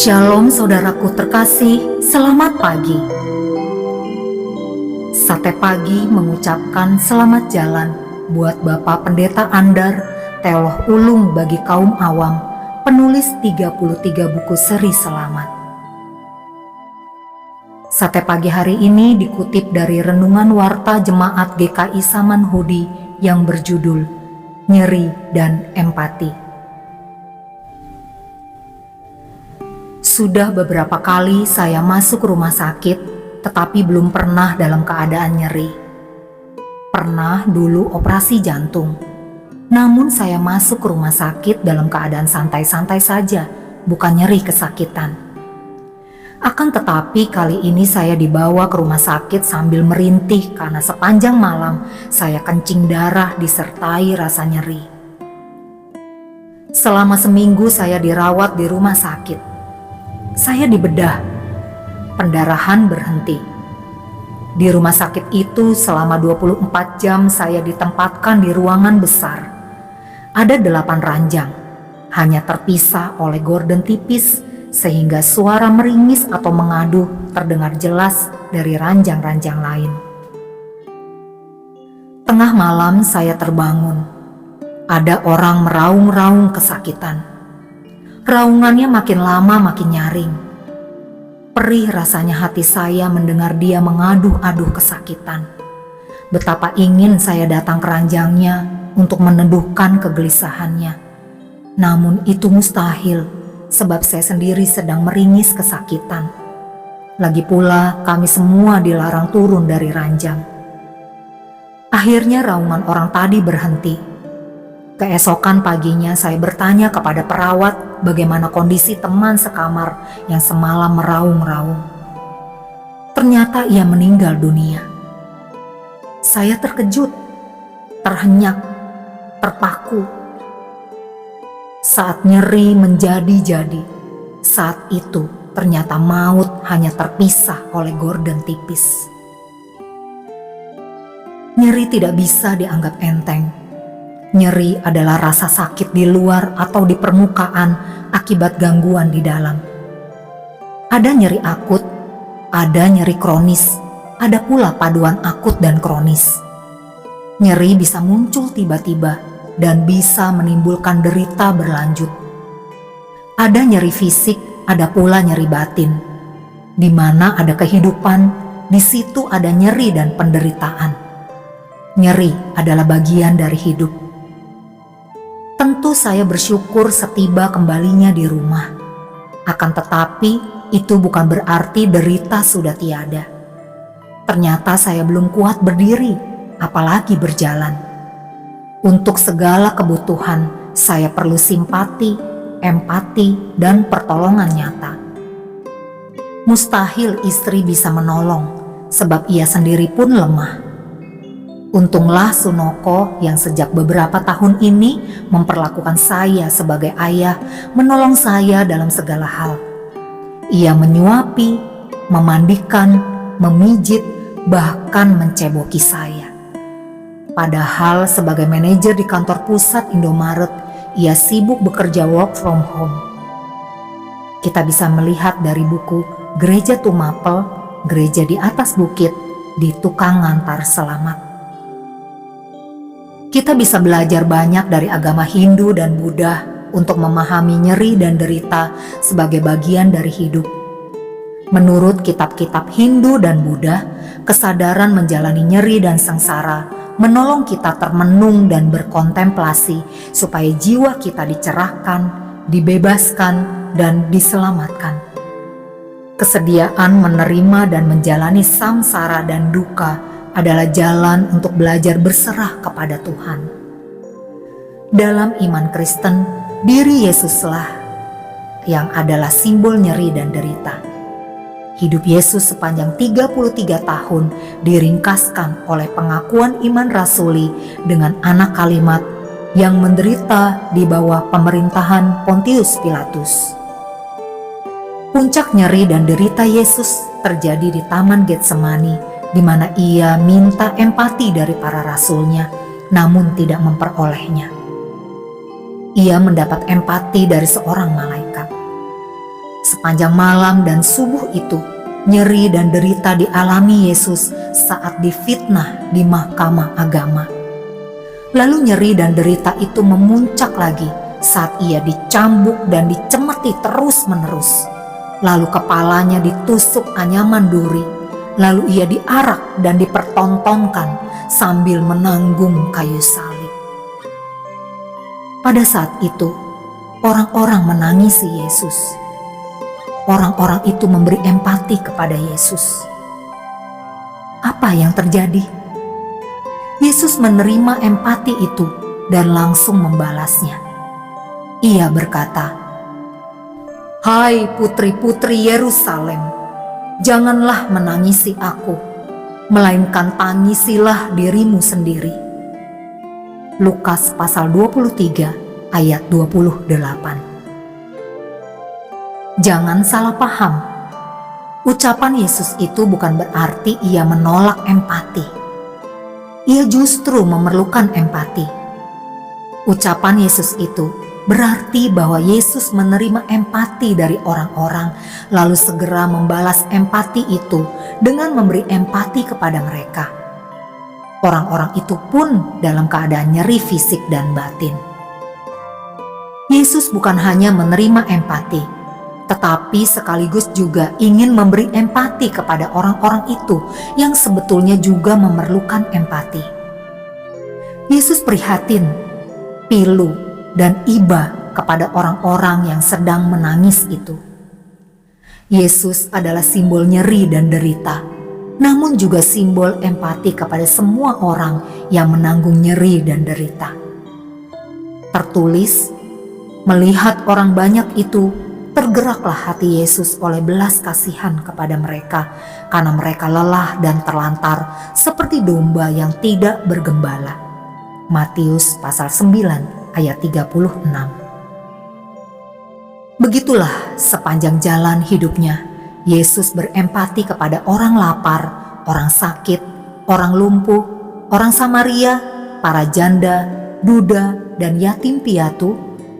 Shalom saudaraku terkasih, selamat pagi. Sate Pagi mengucapkan selamat jalan buat Bapak Pendeta Andar, teolog ulung bagi kaum awam, penulis 33 buku seri Selamat. Sate Pagi hari ini dikutip dari Renungan Warta Jemaat GKI Samanhudi yang berjudul Nyeri dan Empati. Sudah beberapa kali saya masuk rumah sakit, tetapi belum pernah dalam keadaan nyeri. Pernah dulu operasi jantung, namun saya masuk rumah sakit dalam keadaan santai-santai saja, bukan nyeri kesakitan. Akan tetapi kali ini saya dibawa ke rumah sakit sambil merintih karena sepanjang malam saya kencing darah disertai rasa nyeri. Selama seminggu saya dirawat di rumah sakit. Saya dibedah, pendarahan berhenti. Di rumah sakit itu selama 24 jam saya ditempatkan di ruangan besar. Ada 8 ranjang, hanya terpisah oleh gorden tipis sehingga suara meringis atau mengaduh terdengar jelas dari ranjang-ranjang lain. Tengah malam saya terbangun. Ada orang meraung-raung kesakitan. Raungannya makin lama makin nyaring. Perih rasanya hati saya mendengar dia mengaduh-aduh kesakitan. Betapa ingin saya datang ke ranjangnya untuk meneduhkan kegelisahannya. Namun itu mustahil, sebab saya sendiri sedang meringis kesakitan. Lagi pula kami semua dilarang turun dari ranjang. Akhirnya raungan orang tadi berhenti. Keesokan paginya saya bertanya kepada perawat bagaimana kondisi teman sekamar yang semalam meraung-raung. Ternyata ia meninggal dunia. Saya terkejut, terhenyak, terpaku. Saat nyeri menjadi-jadi, saat itu ternyata maut hanya terpisah oleh gorden tipis. Nyeri tidak bisa dianggap enteng. Nyeri adalah rasa sakit di luar atau di permukaan akibat gangguan di dalam. Ada nyeri akut, ada nyeri kronis, ada pula paduan akut dan kronis. Nyeri bisa muncul tiba-tiba dan bisa menimbulkan derita berlanjut. Ada nyeri fisik, ada pula nyeri batin. Di mana ada kehidupan, di situ ada nyeri dan penderitaan. Nyeri adalah bagian dari hidup. Tentu saya bersyukur setiba kembalinya di rumah. Akan tetapi itu bukan berarti derita sudah tiada. Ternyata saya belum kuat berdiri, apalagi berjalan. Untuk segala kebutuhan saya perlu simpati, empati, dan pertolongan nyata. Mustahil istri bisa menolong, sebab ia sendiri pun lemah. Untunglah Sunoko yang sejak beberapa tahun ini memperlakukan saya sebagai ayah, menolong saya dalam segala hal. Ia menyuapi, memandikan, memijit, bahkan menceboki saya. Padahal sebagai manajer di kantor pusat Indomaret, ia sibuk bekerja work from home. Kita bisa melihat dari buku Gereja Tumapel, Gereja di Atas Bukit, di Tukang Ngantar Selamat. Kita bisa belajar banyak dari agama Hindu dan Buddha untuk memahami nyeri dan derita sebagai bagian dari hidup. Menurut kitab-kitab Hindu dan Buddha, kesadaran menjalani nyeri dan sengsara menolong kita termenung dan berkontemplasi supaya jiwa kita dicerahkan, dibebaskan, dan diselamatkan. Kesediaan menerima dan menjalani samsara dan duka adalah jalan untuk belajar berserah kepada Tuhan. Dalam iman Kristen, diri Yesuslah yang adalah simbol nyeri dan derita. Hidup Yesus sepanjang 33 tahun diringkaskan oleh pengakuan iman rasuli dengan anak kalimat yang menderita di bawah pemerintahan Pontius Pilatus. Puncak nyeri dan derita Yesus terjadi di Taman Getsemani, di mana ia minta empati dari para rasulnya, namun tidak memperolehnya. Ia mendapat empati dari seorang malaikat. Sepanjang malam dan subuh itu, nyeri dan derita dialami Yesus saat difitnah di mahkamah agama. Lalu nyeri dan derita itu memuncak lagi saat ia dicambuk dan dicemeti terus-menerus. Lalu kepalanya ditusuk anyaman duri, lalu ia diarak dan dipertontonkan sambil menanggung kayu salib. Pada saat itu, orang-orang menangisi Yesus. Orang-orang itu memberi empati kepada Yesus. Apa yang terjadi? Yesus menerima empati itu dan langsung membalasnya. Ia berkata, "Hai putri-putri Yerusalem, janganlah menangisi aku, melainkan tangisilah dirimu sendiri." Lukas pasal 23 ayat 28. Jangan salah paham. Ucapan Yesus itu bukan berarti ia menolak empati. Ia justru memerlukan empati. Ucapan Yesus itu berarti bahwa Yesus menerima empati dari orang-orang, lalu segera membalas empati itu dengan memberi empati kepada mereka. Orang-orang itu pun dalam keadaan nyeri fisik dan batin. Yesus bukan hanya menerima empati, tetapi sekaligus juga ingin memberi empati kepada orang-orang itu yang sebetulnya juga memerlukan empati. Yesus prihatin, pilu, dan iba kepada orang-orang yang sedang menangis itu. Yesus adalah simbol nyeri dan derita, namun juga simbol empati kepada semua orang yang menanggung nyeri dan derita. Tertulis, melihat orang banyak itu, tergeraklah hati Yesus oleh belas kasihan kepada mereka, karena mereka lelah dan terlantar seperti domba yang tidak bergembala. Matius pasal 9 ayat 36. Begitulah sepanjang jalan hidupnya, Yesus berempati kepada orang lapar, orang sakit, orang lumpuh, orang Samaria, para janda, duda, dan yatim piatu,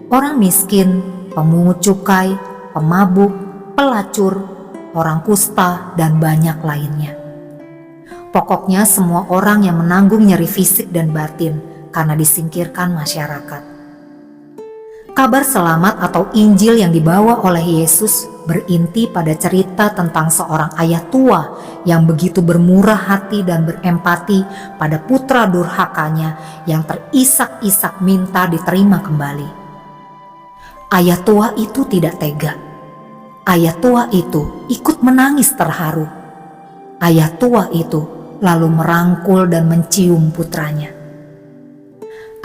orang miskin, pemungut cukai, pemabuk, pelacur, orang kusta, dan banyak lainnya. Pokoknya semua orang yang menanggung nyeri fisik dan batin karena disingkirkan masyarakat. Kabar selamat atau Injil yang dibawa oleh Yesus berinti pada cerita tentang seorang ayah tua yang begitu bermurah hati dan berempati pada putra durhakanya yang terisak-isak minta diterima kembali. Ayah tua itu tidak tega. Ayah tua itu ikut menangis terharu. Ayah tua itu lalu merangkul dan mencium putranya.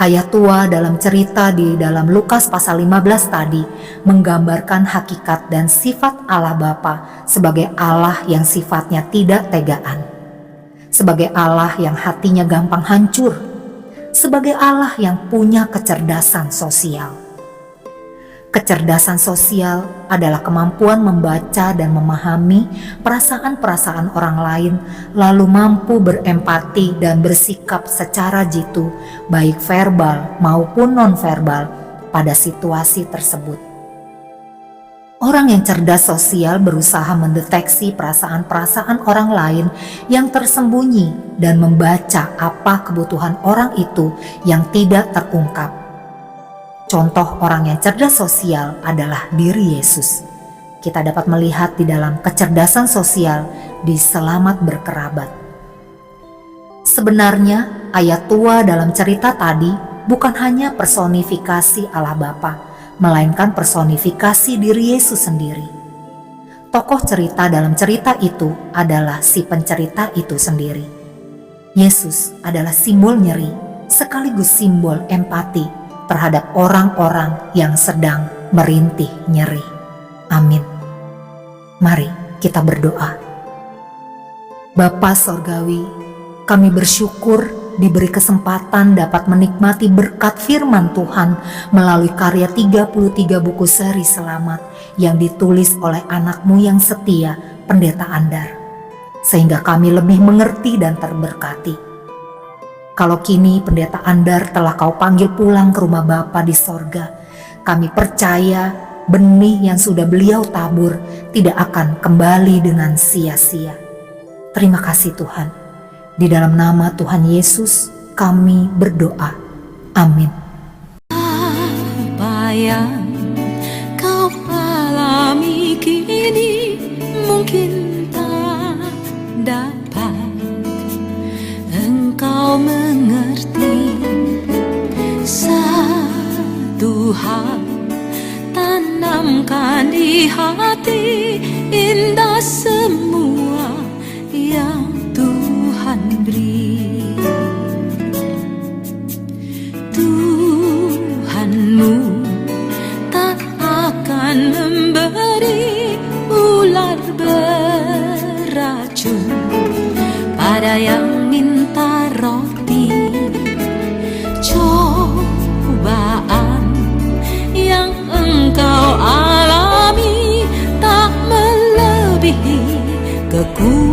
Ayah tua dalam cerita di dalam Lukas pasal 15 tadi menggambarkan hakikat dan sifat Allah Bapa sebagai Allah yang sifatnya tidak tegaan, sebagai Allah yang hatinya gampang hancur, sebagai Allah yang punya kecerdasan sosial. Kecerdasan sosial adalah kemampuan membaca dan memahami perasaan-perasaan orang lain, lalu mampu berempati dan bersikap secara jitu, baik verbal maupun non-verbal, pada situasi tersebut. Orang yang cerdas sosial berusaha mendeteksi perasaan-perasaan orang lain yang tersembunyi dan membaca apa kebutuhan orang itu yang tidak terungkap. Contoh orang yang cerdas sosial adalah diri Yesus. Kita dapat melihat di dalam kecerdasan sosial di Selamat Berkerabat. Sebenarnya ayat tua dalam cerita tadi bukan hanya personifikasi Allah Bapa, melainkan personifikasi diri Yesus sendiri. Tokoh cerita dalam cerita itu adalah si pencerita itu sendiri. Yesus adalah simbol nyeri sekaligus simbol empati terhadap orang-orang yang sedang merintih nyeri. Amin. Mari kita berdoa. Bapa Sorgawi, kami bersyukur diberi kesempatan dapat menikmati berkat firman Tuhan melalui karya 33 buku seri Selamat yang ditulis oleh anak-Mu yang setia, Pendeta Andar, sehingga kami lebih mengerti dan terberkati. Kalau kini Pendeta Andar telah Kau panggil pulang ke rumah Bapa di sorga, kami percaya benih yang sudah beliau tabur tidak akan kembali dengan sia-sia. Terima kasih Tuhan. Di dalam nama Tuhan Yesus kami berdoa. Amin. Apa yang kau alami kini mungkin tak dapat engkau mengerti. Satu hal tanamkan di hati, indah semua yang Tuhan beri. Tuhanmu tak akan memberi ular beracun pada yang minta roti. Cobaan yang engkau alami tak melebihi kekuatan